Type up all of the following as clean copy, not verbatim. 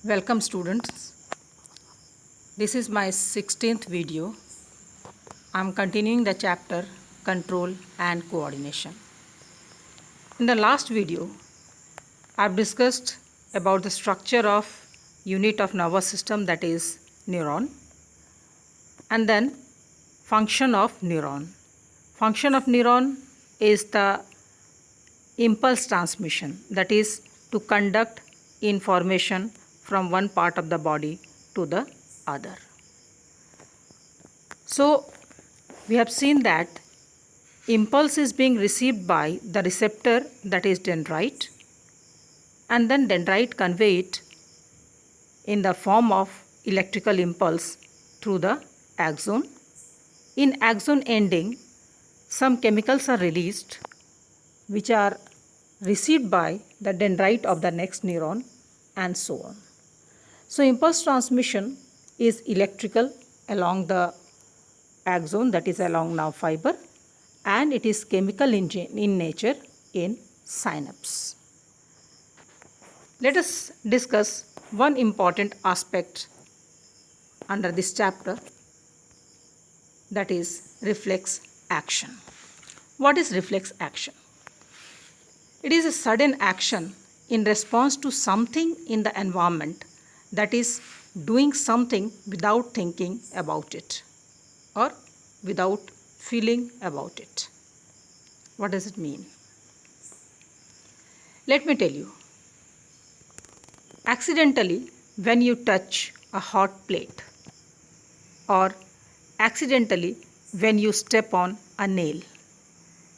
Welcome students. This is my 16th video. I am continuing the chapter Control and Coordination. In the last video, I have discussed about the structure of unit of nervous system, that is neuron, and then function of neuron. Function of neuron is the impulse transmission, that is to conduct information from one part of the body to the other. So we have seen that impulse is being received by the receptor, that is dendrite, and then dendrite convey it in the form of electrical impulse through the axon. In axon ending, some chemicals are released which are received by the dendrite of the next neuron, and so on. So impulse transmission is electrical along the axon, that is along nerve fiber, and it is chemical in nature in synapse. Let us discuss one important aspect under this chapter, that is reflex action. What is reflex action? It is a sudden action in response to something in the environment, that is doing something without thinking about it or without feeling about it. What does it mean? Let me tell you. Accidentally, when you touch a hot plate, or accidentally when you step on a nail,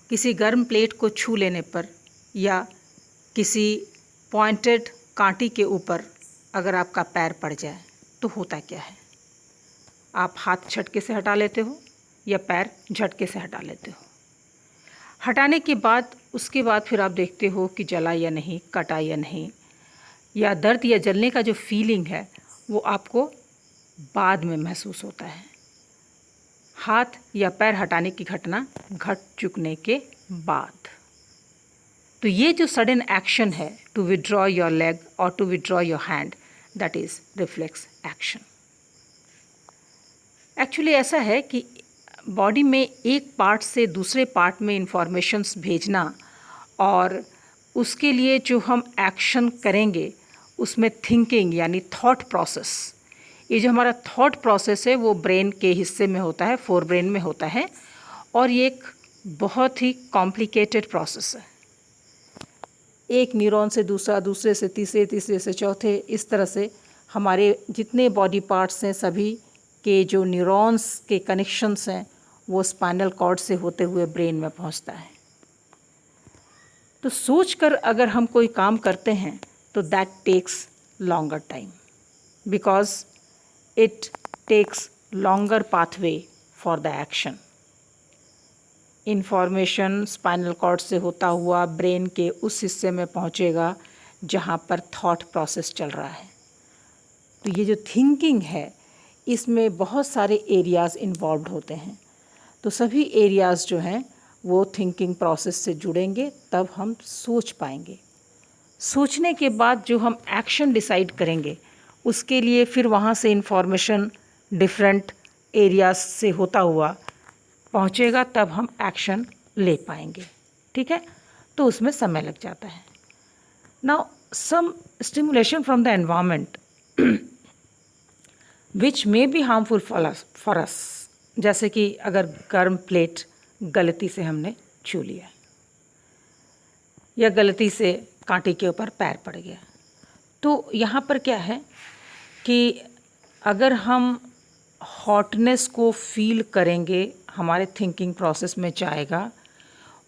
किसी गर्म plate को छू लेने पर या किसी pointed Kanti के ऊपर अगर आपका पैर पड़ जाए तो होता क्या है? आप हाथ झटके से हटा लेते हो या पैर झटके से हटा लेते हो। हटाने के बाद उसके बाद फिर आप देखते हो कि जला या नहीं, कटा या नहीं, या दर्द या जलने का जो फीलिंग है वो आपको बाद में महसूस होता है, हाथ या पैर हटाने की घटना घट चुकने के बाद। तो ये जो सडन एक्शन है टू विड्रॉ योर लेग और to withdraw your hand, that is reflex action. Actually ऐसा है कि बॉडी में एक पार्ट से दूसरे पार्ट में इंफॉर्मेशंस भेजना और उसके लिए जो हम एक्शन करेंगे उसमें थिंकिंग यानी थॉट प्रोसेस, ये जो हमारा थॉट प्रोसेस है वो ब्रेन के हिस्से में होता है, फोर ब्रेन में होता है, और ये एक बहुत ही कॉम्प्लिकेटेड प्रोसेस है। एक न्यूरॉन से दूसरा, दूसरे से तीसरे, तीसरे से चौथे, इस तरह से हमारे जितने बॉडी पार्ट्स हैं सभी के जो न्यूरॉन्स के कनेक्शंस हैं वो स्पाइनल कॉर्ड से होते हुए ब्रेन में पहुंचता है। तो सोचकर अगर हम कोई काम करते हैं तो that takes longer time, because it takes longer pathway for the action. Information spinal cord से होता हुआ ब्रेन के उस हिस्से में पहुंचेगा जहां पर थॉट प्रोसेस चल रहा है। तो ये जो थिंकिंग है इसमें बहुत सारे एरियाज़ इन्वॉल्व होते हैं। तो सभी एरियाज़ जो हैं वो थिंकिंग प्रोसेस से जुड़ेंगे, तब हम सोच पाएंगे। सोचने के बाद जो हम एक्शन डिसाइड करेंगे उसके लिए फिर वहाँ से इन्फॉर्मेशन डिफरेंट एरियाज़ से होता हुआ पहुँचेगा, तब हम एक्शन ले पाएंगे। ठीक है, तो उसमें समय लग जाता है। Now some stimulation from the environment which may be harmful for us, जैसे कि अगर गर्म प्लेट गलती से हमने छू लिया या गलती से कांटे के ऊपर पैर पड़ गया, तो यहाँ पर क्या है कि अगर हम हॉटनेस को फील करेंगे, हमारे थिंकिंग प्रोसेस में जाएगा,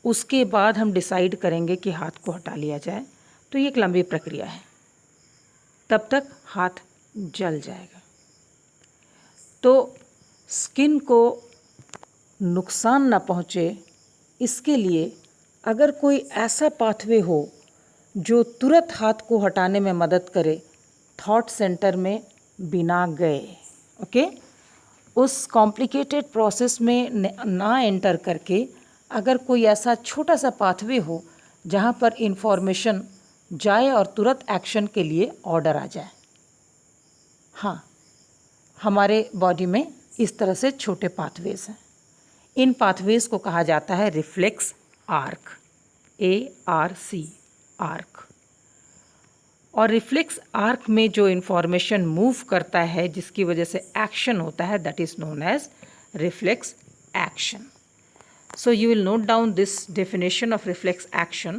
उसके बाद हम डिसाइड करेंगे कि हाथ को हटा लिया जाए, तो ये एक लंबी प्रक्रिया है, तब तक हाथ जल जाएगा। तो स्किन को नुकसान ना पहुँचे इसके लिए अगर कोई ऐसा पाथवे हो जो तुरंत हाथ को हटाने में मदद करे, थॉट सेंटर में बिना गए, ओके, उस कॉम्प्लिकेटेड प्रोसेस में ना एंटर करके अगर कोई ऐसा छोटा सा पाथवे हो जहाँ पर इंफॉर्मेशन जाए और तुरंत एक्शन के लिए ऑर्डर आ जाए, हाँ, हमारे बॉडी में इस तरह से छोटे पाथवेज हैं। इन पाथवेज को कहा जाता है रिफ्लेक्स आर्क, ARC, आर्क। और रिफ्लेक्स आर्क में जो इन्फॉर्मेशन मूव करता है, जिसकी वजह से एक्शन होता है, that is known as reflex action. So you will note down this definition of reflex action: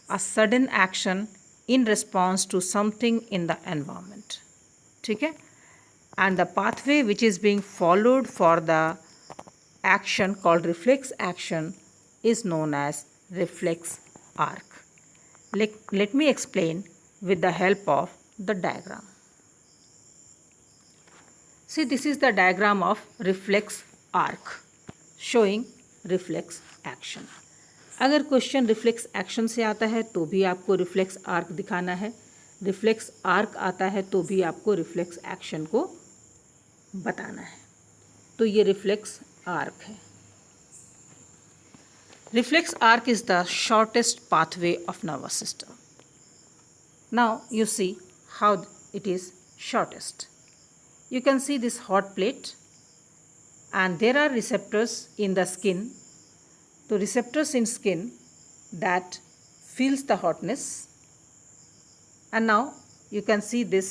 a sudden action in response to something in the environment. ठीक है? And the pathway which is being followed for the action called reflex action is known as reflex arc. Let me explain with the help of the diagram. See, this is the diagram of reflex arc showing reflex action. अगर question reflex action से आता है तो भी आपको reflex arc दिखाना है, reflex arc आता है तो भी आपको रिफ्लेक्स एक्शन को बताना है. तो ये रिफ्लेक्स आर्क है. Reflex arc is the shortest pathway of nervous system. Now you see how it is shortest. You can see this hot plate and there are receptors in the skin. So receptors in skin that feels the hotness, and now you can see this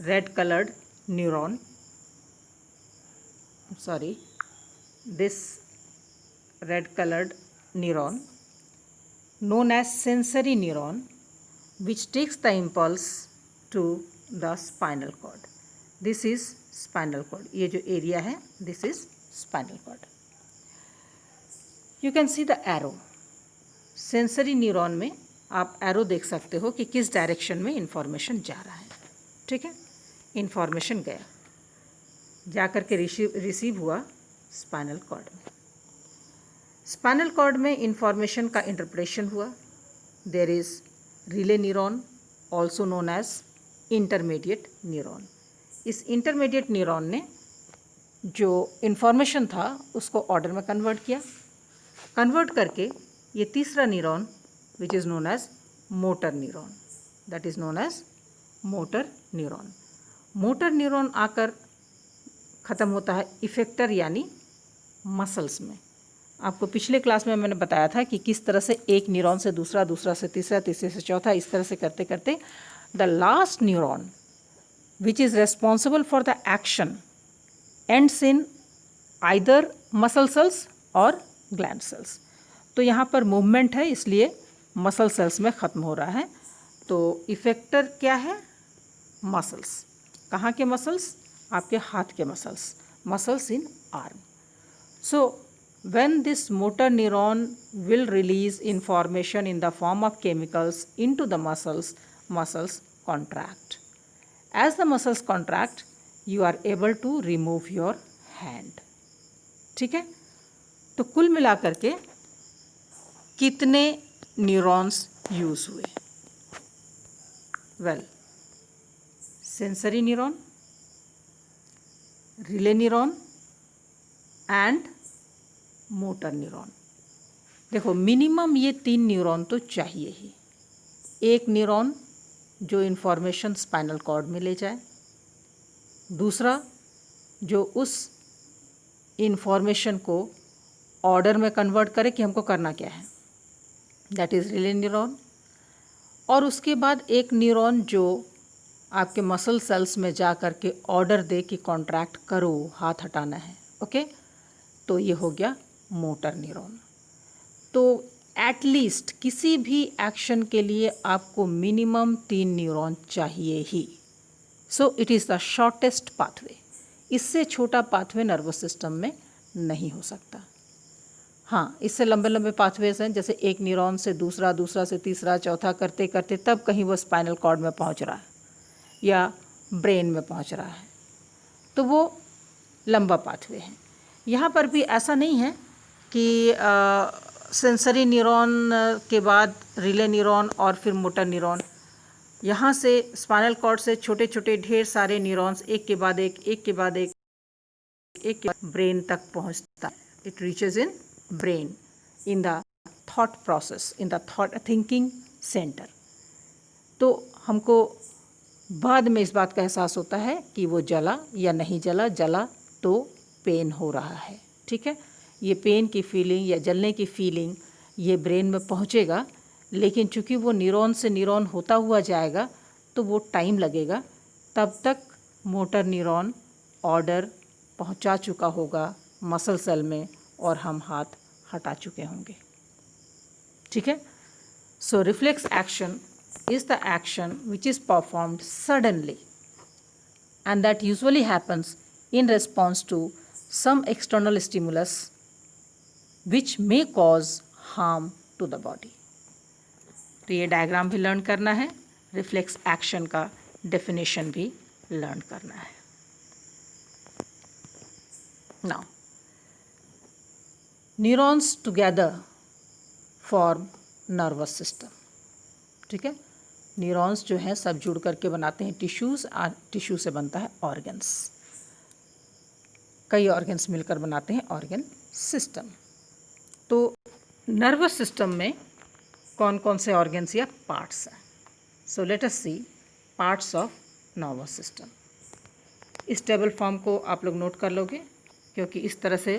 red colored neuron, this red colored neuron known as sensory neuron, which takes the impulse to the spinal cord. This is spinal cord. ये जो area है this is spinal cord. You can see the arrow. Sensory neuron में आप arrow देख सकते हो कि किस डायरेक्शन में इंफॉर्मेशन जा रहा है. ठीक है, इंफॉर्मेशन गया, जा कर के रिसीव हुआ स्पाइनल कॉर्ड में. स्पाइनल कॉर्ड में इंफॉर्मेशन का इंटरप्रेशन हुआ. There is relay neuron, also known as intermediate neuron. इस इंटरमीडिएट न्यूरॉन ने जो इन्फॉर्मेशन था उसको ऑर्डर में कन्वर्ट किया. कन्वर्ट करके ये तीसरा neuron which is known as motor neuron, that is known as motor neuron. Motor neuron आकर ख़त्म होता है इफेक्टर यानी मसल्स में. आपको पिछले क्लास में मैंने बताया था कि किस तरह से एक न्यूरॉन से दूसरा, दूसरा से तीसरा, तीसरे से चौथा, इस तरह से करते करते the last neuron which is responsible for the action ends in either muscle cells or gland cells. तो यहाँ पर मूवमेंट है इसलिए मसल सेल्स में ख़त्म हो रहा है. तो इफेक्टर क्या है? मसल्स. कहाँ के मसल्स? आपके हाथ के muscles, muscles in arm. So when this motor neuron will release information in the form of chemicals into the muscles, muscles contract. As the muscles contract, you are able to remove your hand. ठीक है, तो कुल मिलाकर के कितने neurons use हुए? Well, sensory neuron, relay neuron and motor neuron. देखो, minimum ये 3 न्यूरॉन तो चाहिए ही. एक न्यूरॉन जो इन्फॉर्मेशन स्पाइनल कॉर्ड में ले जाए, दूसरा जो उस इन्फॉर्मेशन को ऑर्डर में कन्वर्ट करे कि हमको करना क्या है, दैट इज़ रिले न्यूरॉन. और उसके बाद एक न्यूरॉन जो आपके मसल सेल्स में जा कर के ऑर्डर दे कि कॉन्ट्रैक्ट करो, हाथ हटाना है. ओके, तो ये हो गया मोटर न्यूरॉन. तो एटलीस्ट किसी भी एक्शन के लिए आपको मिनिमम 3 न्यूरॉन चाहिए ही. So it is the shortest pathway. इससे छोटा पाथवे नर्वस सिस्टम में नहीं हो सकता. हाँ, इससे लंबे लंबे पाथवेज हैं, जैसे एक न्यूरॉन से दूसरा, दूसरा से तीसरा, चौथा करते करते तब कहीं वो स्पाइनल कॉर्ड में पहुंच रहा है या ब्रेन में पहुंच रहा है, तो वो लंबा पाथवे है. यहाँ पर भी ऐसा नहीं है कि सेंसरी न्यूरॉन के बाद रिले न्यूरॉन और फिर मोटर न्यूरॉन. यहाँ से स्पाइनल कॉर्ड से छोटे छोटे ढेर सारे न्यूरॉन्स एक के बाद एक, एक के बाद एक, एक के बाद ब्रेन तक पहुँचता है. It reaches in brain in the thought process, in the thought thinking centre. तो हमको बाद में इस बात का एहसास होता है कि वो जला या नहीं जला, जला तो पेन हो रहा है, ठीक है। ये पेन की फीलिंग या जलने की फीलिंग ये ब्रेन में पहुंचेगा, लेकिन चूंकि वो न्यूरॉन से न्यूरॉन होता हुआ जाएगा तो वो टाइम लगेगा। तब तक मोटर न्यूरॉन ऑर्डर पहुंचा चुका होगा मसल सेल में और हम हाथ हटा चुके होंगे, ठीक है। So reflex action is the action which is performed suddenly and that usually happens in response to some external stimulus which may cause harm to the body. तो ये डायग्राम भी लर्न करना है, रिफ्लेक्स एक्शन का definition भी learn करना है। Now neurons together form nervous system, ठीक है। न्यूरॉन्स जो हैं सब जुड़ करके बनाते हैं टिश्यूज़, और टिश्यू से बनता है ऑर्गन्स। कई ऑर्गन्स मिलकर बनाते हैं ऑर्गन सिस्टम। तो नर्वस सिस्टम में कौन कौन से ऑर्गन्स या पार्ट्स हैं? So let us see parts of nervous system. इस टेबल फॉर्म को आप लोग नोट कर लोगे, क्योंकि इस तरह से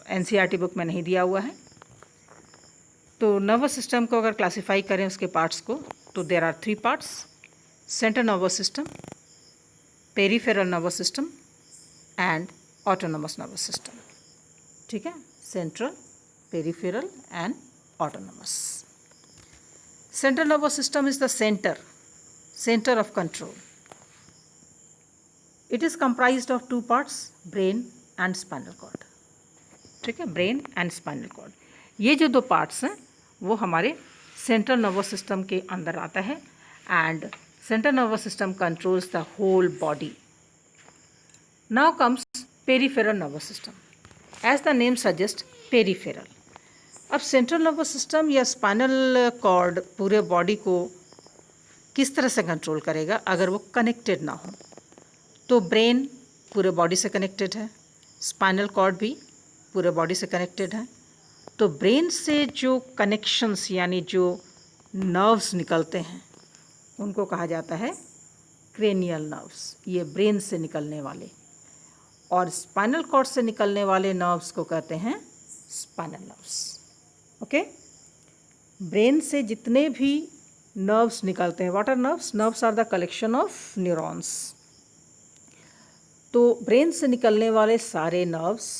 एनसीईआरटी बुक में नहीं दिया हुआ है। तो नर्वस सिस्टम को अगर क्लासिफाई करें उसके पार्ट्स को, तो there are 3 parts: central nervous system, peripheral nervous system and autonomous nervous system, ठीक है। Central, peripheral and autonomous. Central nervous system is the centre of control. It is comprised of 2 parts, brain and spinal cord, ठीक है। Brain and spinal cord, ये जो 2 parts हैं वो हमारे central nervous system के अंदर आता है and central nervous system controls the whole body. Now comes peripheral nervous system, as the name suggest peripheral. अब सेंट्रल नर्वस सिस्टम या स्पाइनल कॉर्ड पूरे बॉडी को किस तरह से कंट्रोल करेगा अगर वो कनेक्टेड ना हो? तो ब्रेन पूरे बॉडी से कनेक्टेड है, स्पाइनल कॉर्ड भी पूरे बॉडी से कनेक्टेड है। तो ब्रेन से जो कनेक्शंस यानी जो नर्व्स निकलते हैं उनको कहा जाता है क्रेनियल नर्व्स, ये ब्रेन से निकलने वाले। और स्पाइनल कॉर्ड से निकलने वाले नर्व्स को कहते हैं स्पाइनल नर्व्स, ओके। ब्रेन से जितने भी नर्व्स निकलते हैं, what are nerves? Nerves are the collection of neurons. तो ब्रेन से निकलने वाले सारे नर्व्स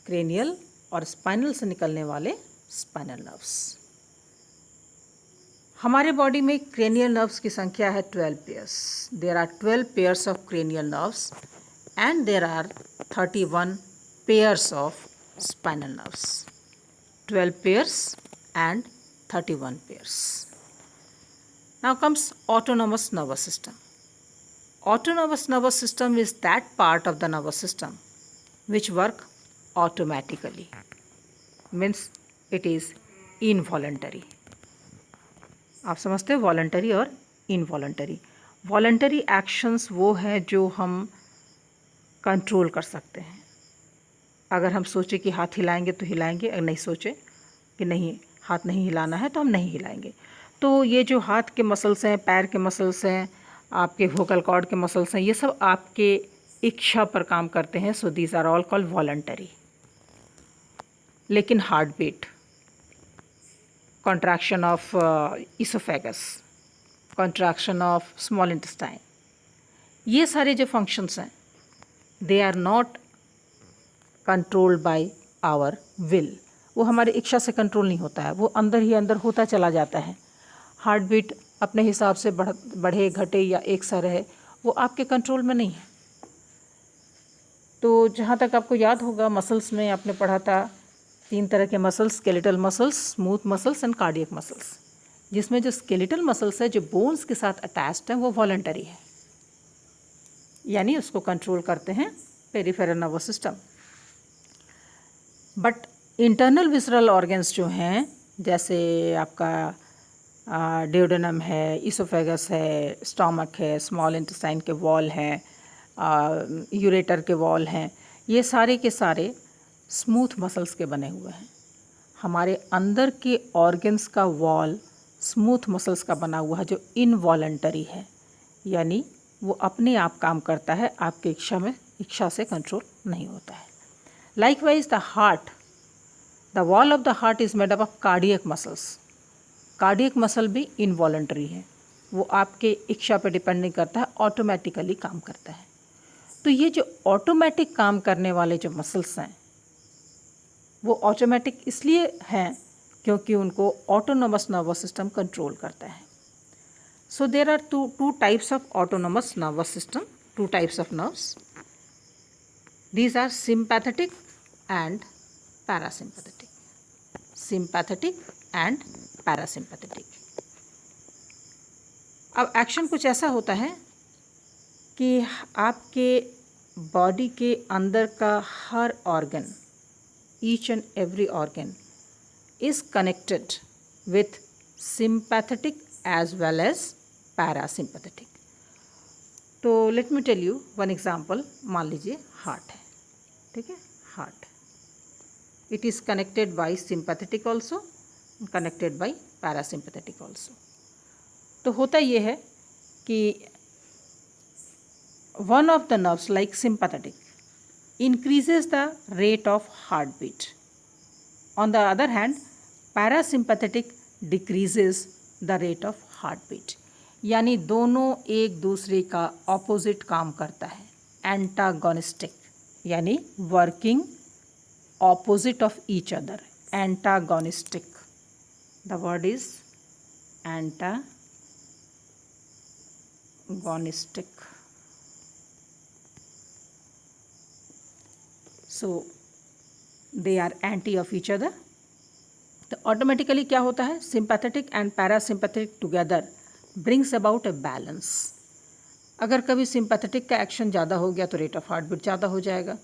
क्रेनियल और स्पाइनल से निकलने वाले स्पाइनल नर्व्स। हमारे बॉडी में क्रेनियल नर्व्स की संख्या है 12 pairs. There are 12 pairs of cranial nerves and there are 31 pairs of spinal nerves. 12 pairs and 31 pairs. Now comes autonomous nervous system. Autonomous nervous system is that part of the nervous system which work automatically, means it is involuntary. आप समझते हो voluntary और involuntary? Voluntary actions वो है जो हम control कर सकते हैं। अगर हम सोचे कि हाथ हिलाएंगे तो हिलाएंगे, अगर नहीं सोचे कि नहीं हाथ नहीं हिलाना है तो हम नहीं हिलाएंगे। तो ये जो हाथ के मसल्स हैं, पैर के मसल्स हैं, आपके वोकल कॉर्ड के मसल्स हैं, ये सब आपके इच्छा पर काम करते हैं। So these are all called voluntary. लेकिन heart beat, contraction of esophagus, contraction of small intestine, ये सारे जो फंक्शंस हैं they are not controlled by our will. वो हमारी इच्छा से कंट्रोल नहीं होता है, वो अंदर ही अंदर होता चला जाता है। हार्ट बीट अपने हिसाब से बढ़े घटे या एक सा रहे, वो आपके कंट्रोल में नहीं है। तो जहाँ तक आपको याद होगा, मसल्स में आपने पढ़ा था 3 तरह के muscles, skeletal muscles, smooth muscles and cardiac muscles, जिसमें जो स्केलेटल मसल्स है जो बोन्स के साथ अटैच्ड है वो वॉलंटरी है, यानी उसको कंट्रोल करते हैं peripheral nervous system. But internal visceral organs जो हैं, जैसे आपका ड्यूडेनम है, इसोफेगस है, स्टमक है, स्मॉल इंटेस्टाइन के वॉल हैं, यूरेटर के वॉल हैं, ये सारे के सारे स्मूथ मसल्स के बने हुए हैं। हमारे अंदर के ऑर्गन्स का वॉल स्मूथ मसल्स का बना हुआ है जो इनवॉलंटरी है। यानी वो अपने आप काम करता है, आपके इच्छा से कंट्रोल नहीं होता है। Likewise the heart, the wall of the heart is made up of cardiac muscles. Cardiac muscle भी इनवॉलंटरी है, वो आपके इच्छा पे डिपेंड नहीं करता है, ऑटोमेटिकली काम करता है। तो ये जो ऑटोमेटिक काम करने वाले जो मसल्स हैं वो ऑटोमेटिक इसलिए हैं क्योंकि उनको ऑटोनोमस नर्वस सिस्टम कंट्रोल करता है। So there are two types of autonomous nervous system, two types of nerves. These are sympathetic and parasympathetic. Sympathetic and parasympathetic. अब एक्शन कुछ ऐसा होता है कि आपके बॉडी के अंदर का हर organ, each and every organ is connected with sympathetic as well as parasympathetic. तो let me tell you one example. मान लीजिए हार्ट है, ठीक है, heart. It is connected by sympathetic also, connected by parasympathetic also. तो होता ये है कि one of the nerves like sympathetic increases the rate of heartbeat. On the other hand, parasympathetic decreases the rate of heartbeat. यानी दोनों एक दूसरे का ऑपोजिट काम करता है, एंटागोनिस्टिक, यानी working opposite of each other, antagonistic. The word is antagonistic. So they are anti of each other. तो ऑटोमेटिकली क्या होता है, sympathetic and parasympathetic together brings about a balance. अगर कभी सिंपैथेटिक का एक्शन ज़्यादा हो गया तो रेट ऑफ हार्ट बीट ज़्यादा हो जाएगा,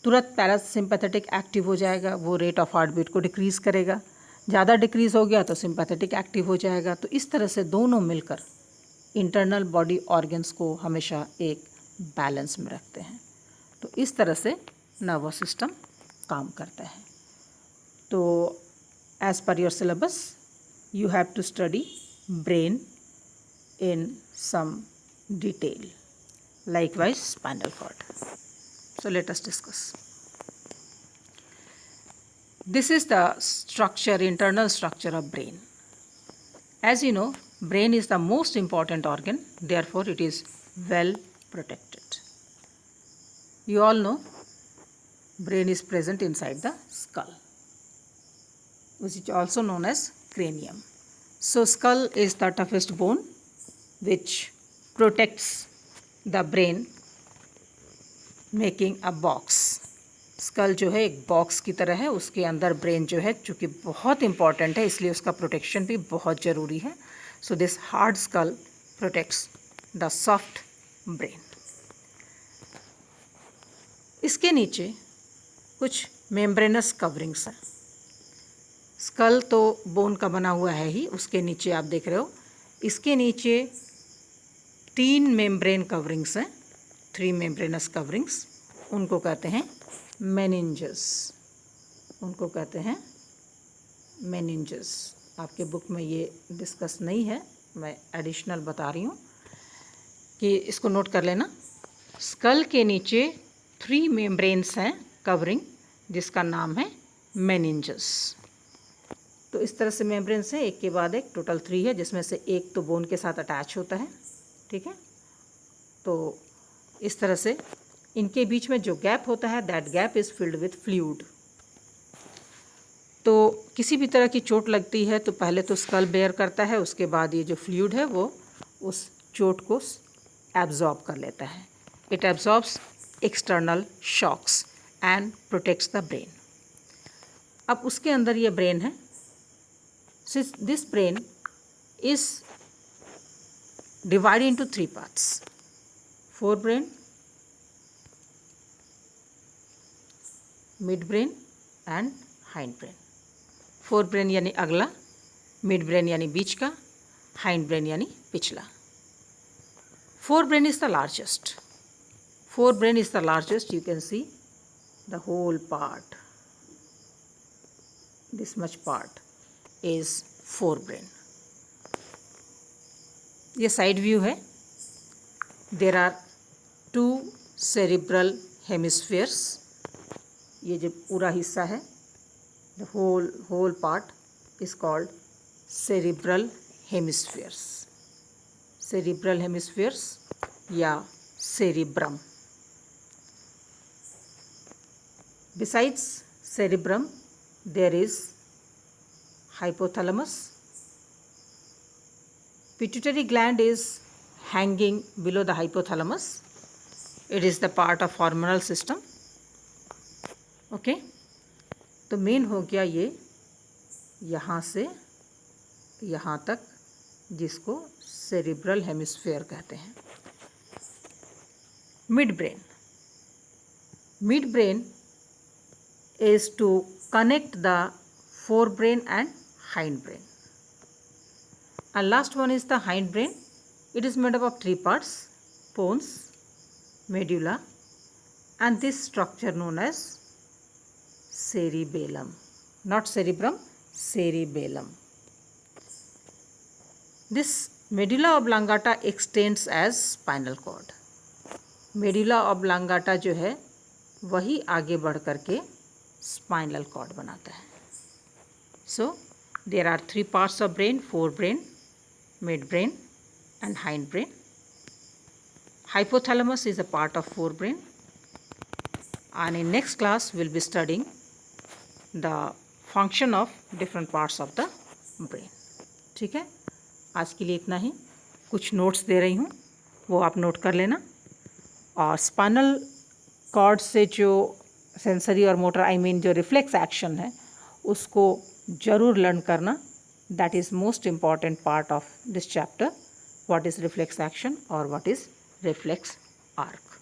तुरंत पैरासिम्पैथेटिक एक्टिव हो जाएगा, वो रेट ऑफ हार्ट बीट को डिक्रीज़ करेगा. ज़्यादा डिक्रीज़ हो गया तो सिंपैथेटिक एक्टिव हो जाएगा. तो इस तरह से दोनों मिलकर इंटरनल बॉडी ऑर्गन्स को हमेशा एक बैलेंस में रखते हैं. तो इस तरह से नर्वस सिस्टम काम करता है. तो as per your syllabus you have to study brain in some detail. Likewise, spinal cord. So let us discuss. This is the structure, internal structure of brain. As you know, brain is the most important organ, therefore it is well protected. You all know brain is present inside the skull, which is also known as cranium. So skull is the toughest bone which protects the brain, making a box. Skull जो है एक box की तरह है, उसके अंदर brain जो है चूँकि बहुत इंपॉर्टेंट है इसलिए उसका प्रोटेक्शन भी बहुत ज़रूरी है. So this hard skull protects the soft brain. इसके नीचे कुछ मेम्ब्रेनस कवरिंग्स हैं. स्कल तो बोन का बना हुआ है ही, उसके नीचे आप देख रहे हो, इसके नीचे 3 मेम्ब्रेन कवरिंग्स हैं, 3 मेम्ब्रेनस कवरिंग्स. उनको कहते हैं मेनिंजेस. उनको कहते हैं मेनिंजेस. आपके बुक में ये डिस्कस नहीं है, मैं एडिशनल बता रही हूँ कि इसको नोट कर लेना. स्कल के नीचे 3 मेम्ब्रेन्स हैं कवरिंग, जिसका नाम है मेनिंजेस. तो इस तरह से मेम्ब्रेन्स हैं, एक के बाद एक, टोटल 3 है, जिसमें से एक तो बोन के साथ अटैच होता है, ठीक है. तो इस तरह से इनके बीच में जो गैप होता है, that gap is filled with fluid. तो किसी भी तरह की चोट लगती है तो पहले तो स्कल बेयर करता है, उसके बाद ये जो फ्लूइड है वो उस चोट को एब्जॉर्ब कर लेता है. It absorbs external shocks and protects the brain. अब उसके अंदर ये ब्रेन है. This brain is divided into 3 parts: forebrain, midbrain and hindbrain. forebrain यानी अगला, midbrain यानी बीच का, hindbrain यानी पिछला. forebrain is the largest. forebrain is the largest. You can see the whole part. This much part is forebrain. ये side view है. There are 2 cerebral hemispheres. ये जो पूरा हिस्सा है, the whole part is called cerebral hemispheres. Cerebral hemispheres या cerebrum. Besides cerebrum, there is hypothalamus. Pituitary gland is hanging below the hypothalamus. It is the part of hormonal system. Okay, तो main हो गया ये यहाँ से यहाँ तक, जिसको सेरिब्रल हेमिस्फीयर कहते हैं. Mid brain. Mid brain is to connect the forebrain and hindbrain. And last one is the hindbrain. It is made up of 3 parts: pons, medulla, and this structure known as cerebellum. Not cerebrum, cerebellum. This medulla oblongata extends as spinal cord. medulla oblongata जो है वही आगे बढ़ करके spinal cord बनाता है. So there are 3 parts of brain: forebrain, midbrain and hindbrain. Hypothalamus is a part of forebrain, and in next class we'll be studying the function of different parts of the brain. ठीक है, आज के लिए इतना ही. कुछ notes दे रही हूँ, वो आप नोट कर लेना. और स्पाइनल कॉर्ड से जो सेंसरी और मोटर जो रिफ्लेक्स एक्शन है उसको ज़रूर लर्न करना. That is most important part of this chapter. What is reflex action और व्हाट इज़ रिफ्लेक्स आर्क.